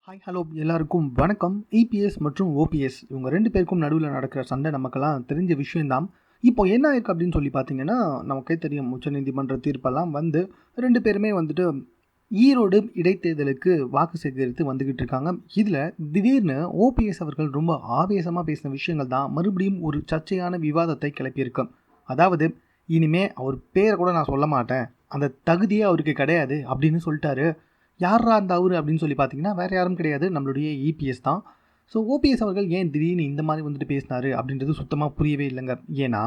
Hi hello எல்லாருக்கும் வணக்கம். EPS மற்றும் ஓபிஎஸ் இவங்க 2 பேருக்கும் நடுவில் நடக்கிற சண்டை நமக்கெல்லாம் தெரிஞ்ச விஷயம்தான். இப்போ என்ன ஆயிருக்கு அப்படின்னு சொல்லி பார்த்தீங்கன்னா, நமக்கே தெரியும் உச்சநீதிமன்ற தீர்ப்பெல்லாம் வந்து 2 பேருமே வந்துட்டு ஈரோடு இடைத்தேர்தலுக்கு வாக்கு சேகரித்து வந்துக்கிட்டு இருக்காங்க. இதில் திடீர்னு ஓபிஎஸ் அவர்கள் ரொம்ப ஆவேசமாக பேசின விஷயங்கள் தான் மறுபடியும் ஒரு சர்ச்சையான விவாதத்தை கிளப்பியிருக்கு. அதாவது இனிமே அவர் பேரை கூட நான் சொல்ல மாட்டேன், அந்த தகுதியே அவருக்கு கிடையாது அப்படின்னு சொல்லிட்டாரு. யாரா அந்த அவரு அப்படின்னு சொல்லி பார்த்தீங்கன்னா, வேறு யாரும் கிடையாது, நம்மளுடைய இபிஎஸ் தான். ஸோ ஓபிஎஸ் அவர்கள் ஏன் திடீர்னு இந்த மாதிரி வந்துட்டு பேசினாரு அப்படின்றது சுத்தமாக புரியவே இல்லைங்க. ஏன்னா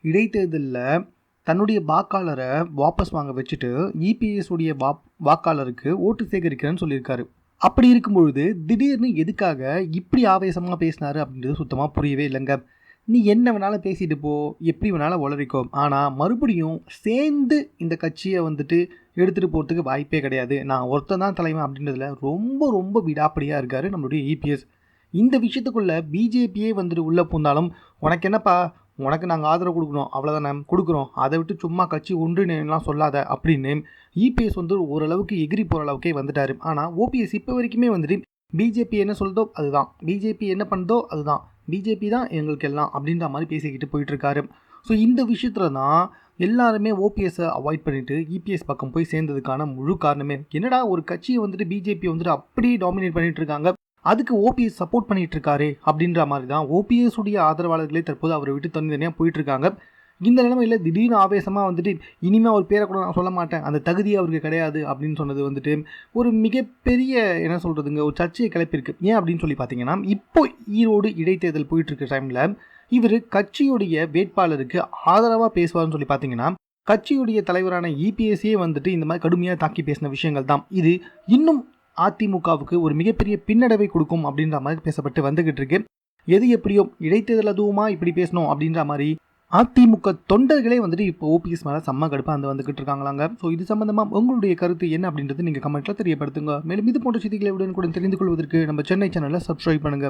இடைத்தேர்தலில் தன்னுடைய வாக்காளரை வாபஸ் வாங்க வச்சுட்டு இபிஎஸ் உடைய வாக்காளருக்கு ஓட்டு சேகரிக்கிறேன்னு சொல்லியிருக்காரு. அப்படி இருக்கும்பொழுது திடீர்னு எதுக்காக இப்படி ஆவேசமாக பேசினாரு அப்படின்றது சுத்தமாக புரியவே இல்லைங்க. நீ என்ன வேணாலும் பேசிட்டு போ, எப்படி வேணாலும் உளறிக்கோ, ஆனால் மறுபடியும் சேர்ந்து இந்த கட்சியை வந்துட்டு எடுத்துகிட்டு போகிறதுக்கு வாய்ப்பே கிடையாது, நான் ஒருத்தன் தான் தலைவன் அப்படின்றதுல ரொம்ப ரொம்ப விடாப்படியாக இருக்கார் நம்மளுடைய இபிஎஸ். இந்த விஷயத்துக்குள்ளே பிஜேபியே வந்துட்டு உள்ளே பூந்தாலும் உனக்கு என்னப்பா, உனக்கு நாங்கள் ஆதரவு கொடுக்கணும் அவ்வளோதானே கொடுக்குறோம், அதை விட்டு சும்மா கட்சி ஒன்றுலாம் சொல்லாத அப்படின்னு இபிஎஸ் வந்து ஓரளவுக்கு எகிரி போகிற அளவுக்கே வந்துட்டார். ஆனால் ஓபிஎஸ் இப்போ வரைக்குமே வந்துட்டு பிஜேபி என்ன சொல்லுதோ அதுதான், பிஜேபி என்ன பண்ணுதோ அதுதான், பிஜேபி தான் எங்களுக்கு எல்லாம் அப்படின்ற மாதிரி பேசிக்கிட்டு போயிட்டுருக்காரு. ஸோ இந்த விஷயத்தில் தான் எல்லாருமே ஓபிஎஸ்ஸை அவாய்ட் பண்ணிவிட்டு இபிஎஸ் பக்கம் போய் சேர்ந்ததுக்கான முழு காரணமே. என்னடா ஒரு கட்சியை வந்துட்டு பிஜேபி வந்துட்டு அப்படியே டாமினேட் பண்ணிகிட்டு இருக்காங்க, அதுக்கு ஓபிஎஸ் சப்போர்ட் பண்ணிகிட்டு இருக்காரு அப்படின்ற மாதிரி தான் ஓபிஎஸ் உடைய ஆதரவாளர்களே தற்போது அவரை விட்டு தனித்தனியாக போயிட்டுருக்காங்க. இந்த நிலைமையில் திடீர்னு ஆவேசமாக வந்துட்டு இனிமேல் ஒரு பேரை கூட நான் சொல்ல மாட்டேன், அந்த தகுதி அவருக்கு கிடையாது அப்படின்னு சொன்னது வந்துட்டு ஒரு மிகப்பெரிய என்ன சொல்கிறதுங்க ஒரு சர்ச்சையை கிளப்பியிருக்கு. ஏன் அப்படின்னு சொல்லி பார்த்தீங்கன்னா, இப்போ ஈரோடு இடைத்தேர்தல் போயிட்டுருக்க டைமில் இவர் கட்சியுடைய வேட்பாளருக்கு ஆதரவாக பேசுவார்னு சொல்லி பார்த்தீங்கன்னா, கட்சியுடைய தலைவரான இபிஎஸ்ஸே வந்துட்டு இந்த மாதிரி கடுமையாக தாக்கி பேசின விஷயங்கள் தான். இது இன்னும் அதிமுகவுக்கு ஒரு மிகப்பெரிய பின்னடைவை கொடுக்கும் அப்படின்ற மாதிரி பேசப்பட்டு வந்துகிட்டு இருக்கு. எது எப்படியோ இடைத்தேர்தல் அதுவுமா இப்படி பேசணும் அப்படின்ற மாதிரி அதிமுக தொண்டர்களே வந்துட்டு இப்போ ஓபிஎஸ் மேலே செம்ம கடுப்பாக வந்துகிட்டு இருக்காங்களாங்க. ஸோ இது சம்மந்தமாக உங்களுடைய கருத்து என்ன அப்படின்றது நீங்கள் கமெண்ட்டில் தெரியப்படுத்துங்க. மேலும் இது போன்ற செய்திகளை உடனுக்குடன் தெரிந்து கொள்வதற்கு நம்ம சென்னை சேனலை சப்ஸ்கிரைப் பண்ணுங்கள்.